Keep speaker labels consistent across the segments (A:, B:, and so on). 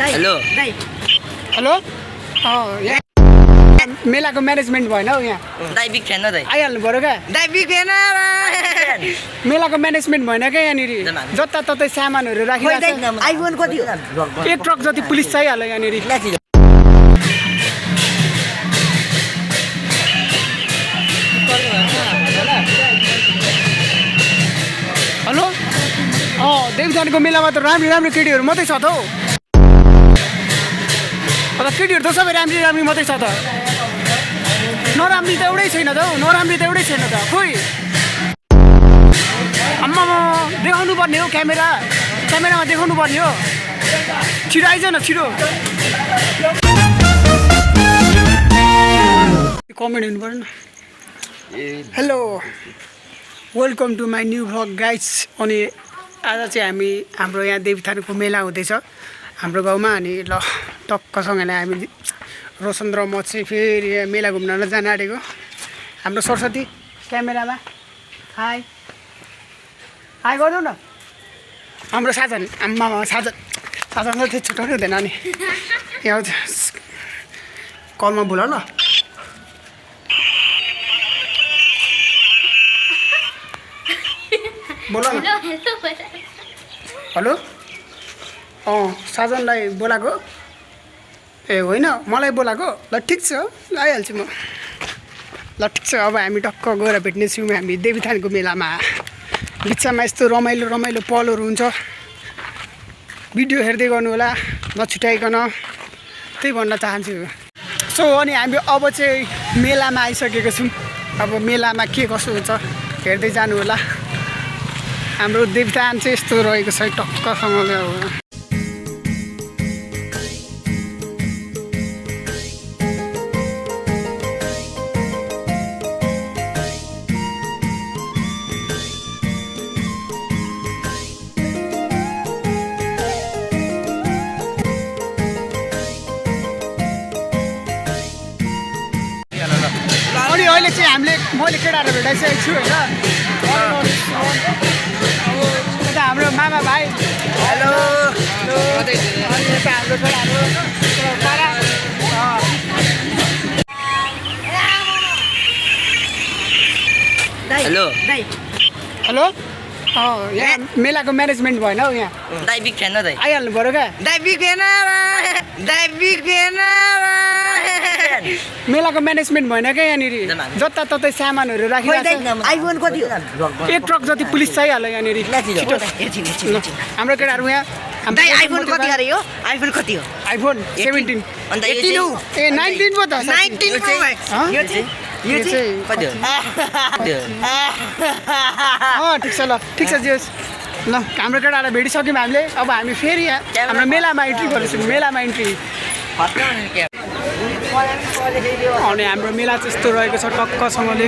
A: Hello
B: hello यहाँ मेलाको management भएन हौ यहाँ
A: दाइ बिग फ्यान हो दाइ
B: आइहाल्नु पऱ्यो क्या
A: दाइ बिग फ्यान
B: मेलाको म्यानेजमेन्ट भएन क्या यहाँनिर जताततै सामानहरू राखिरहेको छ
A: आइफोन कति हो
B: एक ट्रक जति पुलिस चाहिहाल्यो यहाँनिर हेलो देवथानको मेलामा त राम्रो राम्रो केटीहरू मात्रै छ त हौ अब केटीहरू त सबै राम्री राम्री मात्रै छ त नराम्री त एउटै छैन त हौ नराम्री त एउटै छैन त खोइ आम्मामा देखाउनु पर्ने हो क्यामेरामा देखाउनु पर्ने हो छिटो आइज न छिटो कमेन्ट हुनु पर्यो न hello welcome to my new vlog guys अनि आज चाहिँ हाम्रो यहाँ देवीथानको मेला हुँदैछ हाम्रो गाउँमा अनि ल टक्कसँगले हामी रोशन र म चाहिँ फेरि यहाँ मेला घुम्न जान आँटेको हाम्रो सरस्वती क्यामेरामा हाई हाई गर्नु न हाम्रो साधन आम्मामा साधन त त्यो छुट्याउनु हुँदैन नि यहाँ कलमा बोला ल बोला न हेलो साजनलाई बोलाएको ए होइन मलाई बोलाएको ल ठिक छ आइहाल्छु म ल ठिक छ अब हामी टक्क गएर भेट्नेछौँ हामी देवीथानको मेलामा बिचमा यस्तो रमाइलो रमाइलो पलहरू हुन्छ भिडियो हेर्दै गर्नु होला नछुट्याइकन त्यही भन्न चाहन्छु सो अनि हामी अब चाहिँ मेलामा आइसकेको छौँ अब मेलामा के कसो हुन्छ हेर्दै जानु होला हाम्रो देवीथान चाहिँ यस्तो रहेको छ टक्कसँगले अब अनि अहिले चाहिँ मैले केटाहरू भेटाइसकेको छु होइन अब यता हाम्रो मामा भाइ हेलो अनि यता हाम्रो छोराहरू
A: हेलो
B: हेलो यहाँ मेलाको म्यानेजमेन्ट भएन हौ यहाँ
A: दाइ बिग फ्यान हो दाइ
B: आइहाल्नु पऱ्यो क्या
A: दाइ बिग फ्यान
B: मेलाको म्यानेजमेन्ट भएन क्या यहाँनिर जताततै सामानहरू राखिरहेको छ
A: आइफोन कति हो
B: एक ट्रक जति पुलिस चाहिहाल्यो यहाँनिर हाम्रो केटाहरू यहाँ
A: आइफोन कति अरे यो आइफोन कति हो
B: आइफोन 17
A: अन्त
B: ए 19 पो त
A: 19 प्रो म्याक्स यो चाहिँ कति हो
B: ठिक छ ल ठिक छ जियोस् ल हाम्रो केटाहरूलाई भेटिसक्यौँ हामीले अब हामी फेरि यहाँ हाम्रो मेलामा इन्ट्री गर्दैछौँ मेलामा इन्ट्री अनि हाम्रो मेला चाहिँ यस्तो रहेको छ टक्कसँगले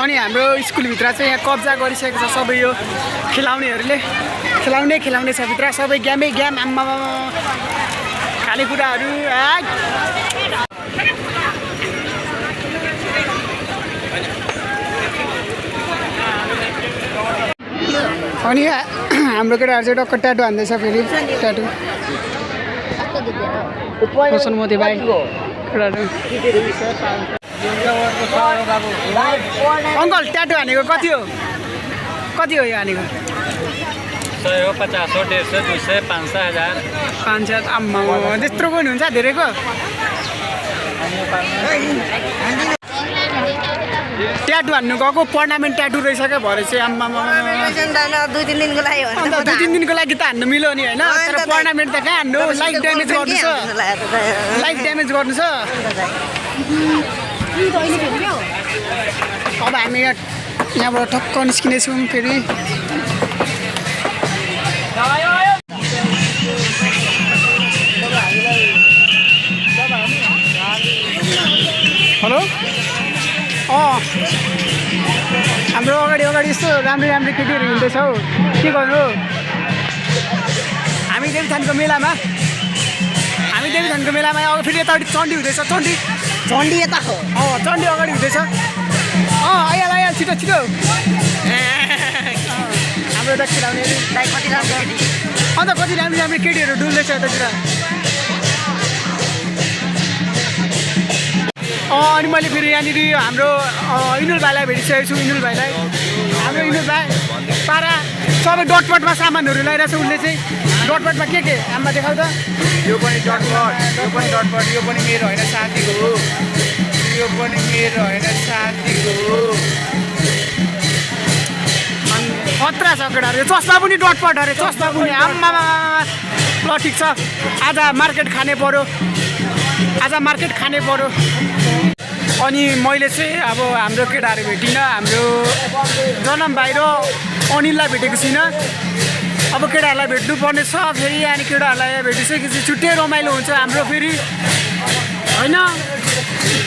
B: अनि हाम्रो स्कुलभित्र चाहिँ यहाँ कब्जा गरिसकेको छ सबै यो खेलाउने छ भित्र सबै गेमै गेम आम्मा खानेकुराहरू अनि हाम्रो केटाहरू चाहिँ टक्क ट्याटो हान्दैछ फेरि ट्याटो रोशन मोदी भाइ केटाहरू अङ्कल ट्याटो हानेको कति हो यो हानेको
C: 100 हो 50 हो 150 200 500 1000
B: 500 आम्मा त्यत्रो पनि हुन्छ धेरैको ट्याटु हान्नु गएको टुर्नामेन्ट ट्याटु रहेछ क्या भरे चाहिँ आम्मामा
A: 2-3 दिनको लागि हो
B: अन्त 2-3 दिनको लागि त हान्नु मिल्यो नि होइन तर टुर्नामेन्ट त कहाँ हान्नु लाइफ ड्यामेज गर्नु छ अब हामी यहाँबाट ठक्क निस्किनेछौँ फेरि हेलो हाम्रो अगाडि यस्तो राम्रै केटीहरू हिँड्दैछ हौ के गर्नु हामी देवीथानको मेलामा अब फेरि यतापट्टि चण्डी हुँदैछ
A: झन्डी यता हो
B: चण्डी अगाडि हुँदैछ आइहाल छिटो हाम्रो अब यता खेलाउने
A: दाइ कति राम्रो केटी
B: अन्त कति राम्रो राम्रो केटीहरू डुल्दैछ यतातिर अनि मैले फेरि यहाँनिर हाम्रो इनुल भाइलाई भेटिसकेको छु इनुल भाइलाई हाम्रो इनुल भाइ पारा सबै डटपटमा सामानहरू ल्याइरहेछ उसले चाहिँ डटपटमा के आमा देखाउ त
D: यो पनि डटपट यो पनि मेरो होइन साथीको हो यो पनि मेरो होइन साथीको हो
B: खतरा छ केटाहरू चस्मा पनि डटपट अरे चस्मा पनि आम्मामा ल ठिक छ आज मार्केट खाने पऱ्यो अनि मैले चाहिँ अब हाम्रो केटाहरू भेटिनँ हाम्रो जनम भाइ र अनिललाई भेटेको छुइनँ अब केटाहरूलाई भेट्नुपर्ने छ फेरि अनि केटाहरूलाई भेटिसकेपछि छुट्टै रमाइलो हुन्छ हाम्रो फेरि होइन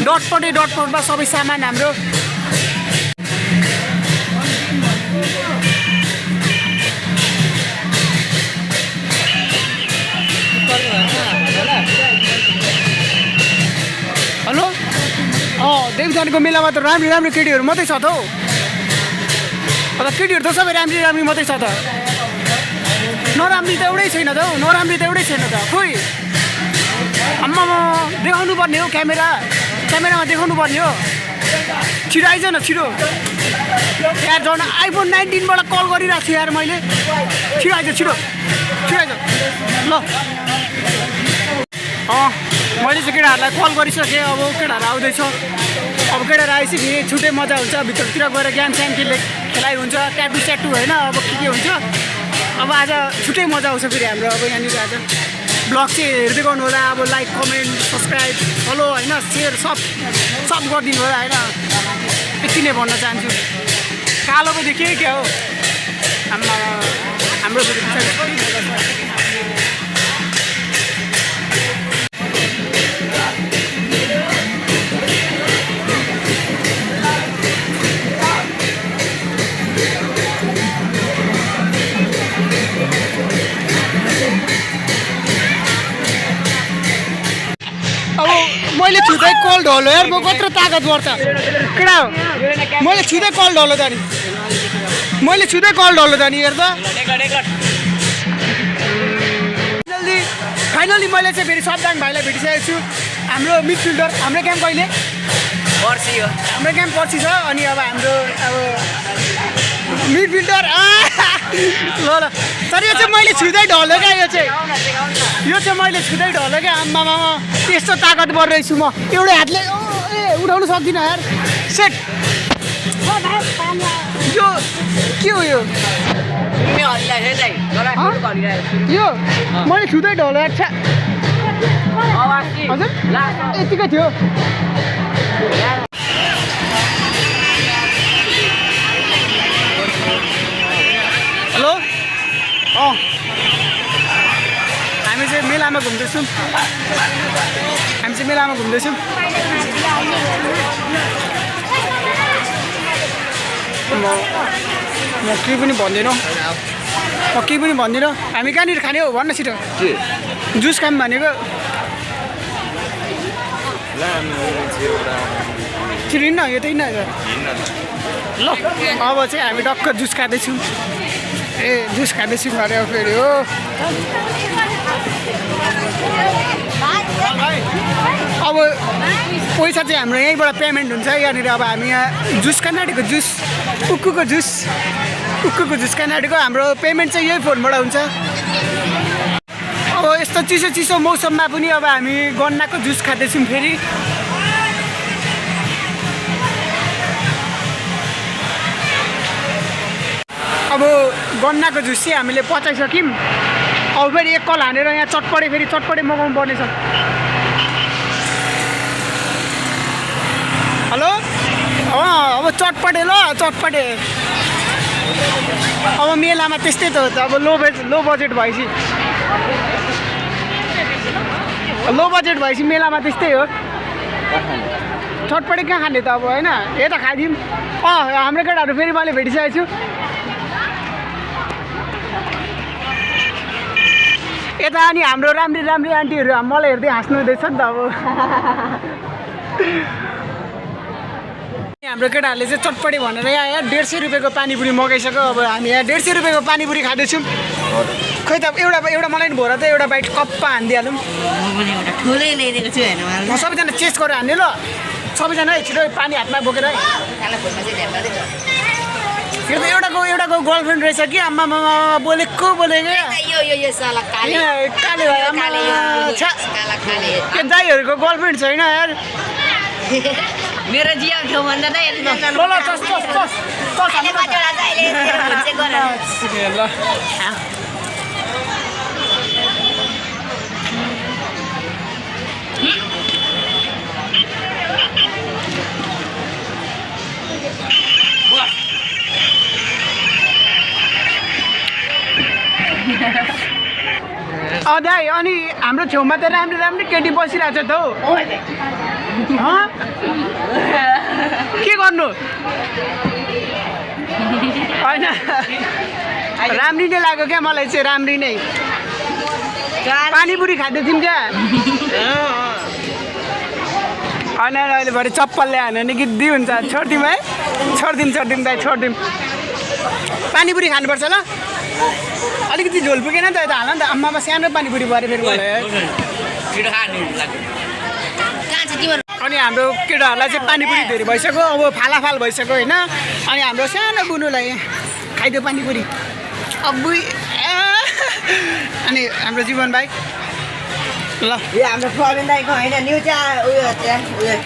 B: डटपटमा सबै सामान हाम्रो हेलो देवथानको मेलामा त राम्रो केटीहरू मात्रै छ त हौ अब केटीहरू त सबै राम्री मात्रै छ त नराम्री त एउटै छैन त हौ खोइ आम्मा देखाउनु पर्ने हो क्यामेरामा देखाउनु पर्ने हो छिटो आइज न छिटो यार झन् आइफोन 19बाट कल गरिरहेको छु यार मैले छिटो आइज ल मैले चाहिँ केटाहरूलाई कल गरिसकेँ अब केटाहरू आउँदैछ अब केटाहरू आइसक्यो छुट्टै मजा हुन्छ भित्रतिर गएर गेम स्याम खेलाइ हुन्छ ट्याटु होइन अब के हुन्छ अब आज छुट्टै मजा आउँछ फेरि हाम्रो अब यहाँनिर आज ब्लग चाहिँ हेर्दै गर्नु होला अब लाइक कमेन्ट सब्सक्राइब फलो होइन सेयर सब गरिदिनु होला होइन यति नै भन्न चाहन्छु कालो पो देखियो क्या हो हाम्रो फेरि मैले छुँदै कल ढलो यार म कत्रो ताकतवर छ केटा हो मैले छुँदै कल ढलो त नि हेर त फाइनली मैले चाहिँ फेरि सब्दाङ भाइलाई भेटिसकेको छु हाम्रो मिडफिल्डर हाम्रो गेम कहिले
A: पर्सि हो
B: हाम्रो गेम पर्सि छ अनि अब हाम्रो अब मिडफिल्डर ल तर यो चाहिँ मैले छुँदै ढलो क्या यो चाहिँ मैले छुँदै ढलो क्या आम्मामा त्यस्तो ताकतवर रहेछु म एउटै हातले उठाउनु सक्दिनँ यार सेट यो के हो यो मैले छुँदै ढलो यार हजुर यतिकै थियो हेलो हामी चाहिँ मेलामा घुम्दैछौँ म केही पनि भन्दिनँ हामी कहाँनिर खाने हो भन्न छिटो जुस खाऊँ भनेको छिटो हिँड्न यो त हिँड्न ल अब चाहिँ हामी टक्क जुस खाँदैछौँ अरे फेरि हो अब पैसा चाहिँ हाम्रो यहीँबाट पेमेन्ट हुन्छ यहाँनिर अब हामी यहाँ जुस कानाडीको जुस उक्कुको जुस कानाडीको हाम्रो पेमेन्ट चाहिँ यही फोनबाट हुन्छ अब यस्तो चिसो मौसममा पनि अब हामी गन्नाको जुस खाँदैछौँ फेरि अब गन्नाको जुस चाहिँ हामीले पचाइसक्यौँ अब फेरि एक कल हानेर यहाँ चटपटे मगाउनु पर्नेछ हेलो अब चटपटे अब मेलामा त्यस्तै त हो त अब लो बजेट भएपछि मेलामा त्यस्तै हो चटपटे कहाँ खाने त अब होइन यता खाइदिउँ हाम्रो केटाहरू फेरि मैले भेटिसकेको छु यता अनि हाम्रो राम्री आन्टीहरू मलाई हेर्दै हाँस्नु हुँदैछ नि त अब हाम्रो केटाहरूले चाहिँ चटपटी भनेर यहाँ 150 रुपियाँको पानीपुरी मगाइसक्यो। अब हामी यहाँ 150 रुपियाँको पानीपुरी खाँदैछौँ। खै त एउटा मलाई नि भएर त एउटा बाइट कप्पा हानिदिइहालौँ।
A: ठुलै ल्याइदिएको छु हेर्नु
B: म सबैजना चेस्ट गरेर हान्ने ल। सबैजना छिटो पानी हातमा बोकेर है। फेरि त एउटाको गर्लफ्रेन्ड रहेछ कि आम्मा बोलेको
A: यो साला काले
B: काले भयो आम्मा
A: काला काले
B: त्यो दाइहरूको गर्लफ्रेन्ड छैन यार।
A: मेरो जिया ठाउँ भन्दा त
B: ल दाइ अनि हाम्रो छेउमा त राम्रो केटी बसिरहेको छ त हौ। के गर्नु होइन राम्री नै लाग्यो क्या मलाई चाहिँ राम्री नै। पानीपुरी खाँदै थियौँ क्या होइन अहिले भरे चप्पलले हान्यो भने गिद्दी हुन्छ। छोडिदिउँ है छोडिदिउँ दाइ छोडिदिउँ। पानीपुरी खानुपर्छ ल। अलिकति झोल पुगेन त यता हाल नि त आम्मामा सानो पानीपुरी पऱ्यो फेरि मलाई। अनि हाम्रो केटाहरूलाई चाहिँ पानीपुरी धेरै भइसक्यो। अब फालाफाल भइसक्यो होइन। अनि हाम्रो सानो बुनुलाई खाइदियो पानीपुरी अब। अनि हाम्रो जीवन भाइ ल
A: यो हाम्रो प्रवीण दाइको होइन न्यू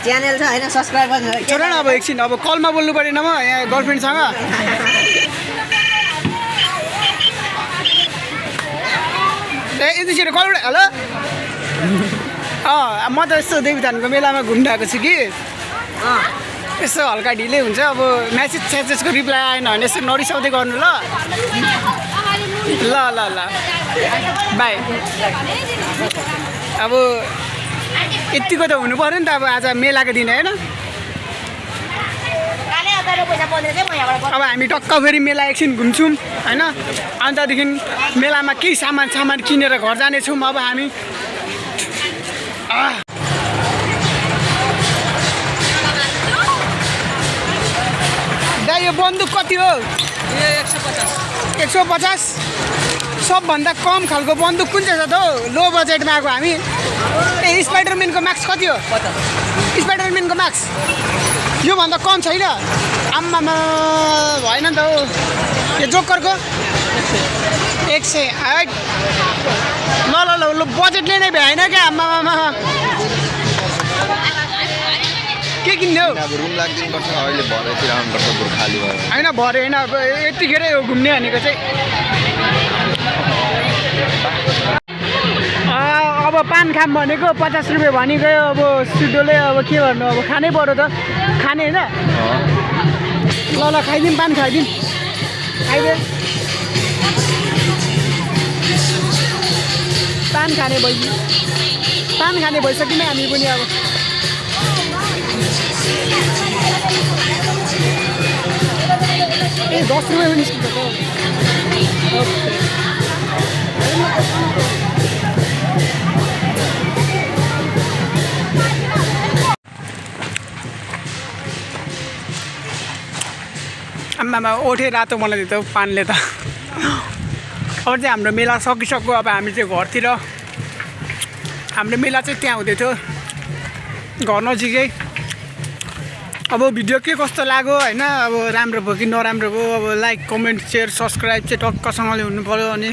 A: च्यानल छ होइन सब्सक्राइब गर्नु
B: छोड न। अब एकछिन अब कलमा बोल्नु परेन म यहाँ गर्लफ्रेन्डसँग। ए यतिखेर कलबाट हेलो म त यस्तो देवीधानको मेलामा घुम्न आएको छु कि यसो हल्का ढिलै हुन्छ। अब म्यासेजको रिप्लाई आएन भने यसो नरिसाउँदै गर्नु ल। ल बाई। अब यतिको त हुनु पऱ्यो नि त अब आज मेलाको दिन होइन। अब हामी टक्क फेरि मेला एकछिन घुम्छौँ होइन। अनि त्यहाँदेखि मेलामा केही सामान किनेर घर जानेछौँ अब हामी। दाइ यो बन्दुक कति हो? 150। सबभन्दा कम खालको बन्दुक कुन चाहिँ छ त हौ? लो बजेटमा आएको हामी। ए स्पाइडरम्यानको मार्क्स कति हो? स्पाइडरम्यानको मार्क्स योभन्दा कम छैन? आम्मामा भएन नि त हौ। यो जोकरको 100। ल बजेटले नै भएन क्या आम्मामा। के किन्ने हौ? होइन भरे होइन अब यतिखेरै हो घुम्ने भनेको चाहिँ। अब पान खाम भनेको 50 रुपियाँ भनी गयो। अब सिडोले अब के गर्नु अब खानै पऱ्यो त। खाने होइन ल खाइदिउँ पान खाइदिउँ खाइदे। पान खाने भइसक्यौँ हामी पनि अब। ए 10 रुपियाँ पनि निस्किन्छ त। आम्मामा ओठे रातो मलाई दियो त पानले त। अब चाहिँ हाम्रो मेला सकिसक्यो। अब हामी चाहिँ घरतिर। हाम्रो मेला चाहिँ त्यहाँ हुँदै थियो घर नजिकै। अब भिडियो के कस्तो लाग्यो होइन। अब राम्रो भयो कि नराम्रो भयो। अब लाइक कमेन्ट सेयर सब्सक्राइब चाहिँ टक्कसँगले हुनु पऱ्यो। अनि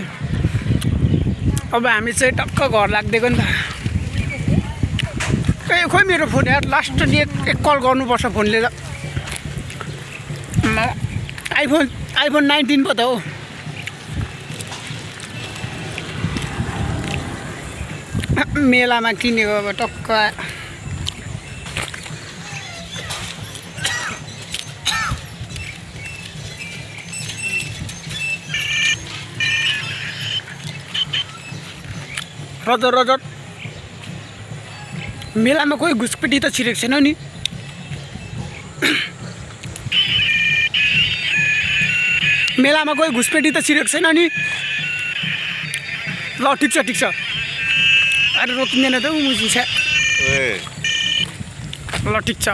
B: अब हामी चाहिँ टक्क घर लाग्दिएको नि त। खोइ मेरो फोन यार लास्ट नि एक कल गर्नुपर्छ फोनले त। आइफोन 19 पो त हो। मेलामा किनेको अब टक्क। रजर मेलामा कोही घुसपेटी त छिरेको छैन नि। मेलामा कोही घुसपेटी त छिरेको छैन नि। ल ठिक छ अरे रोकिँदैन त मुसी छ। ल ठिक छ।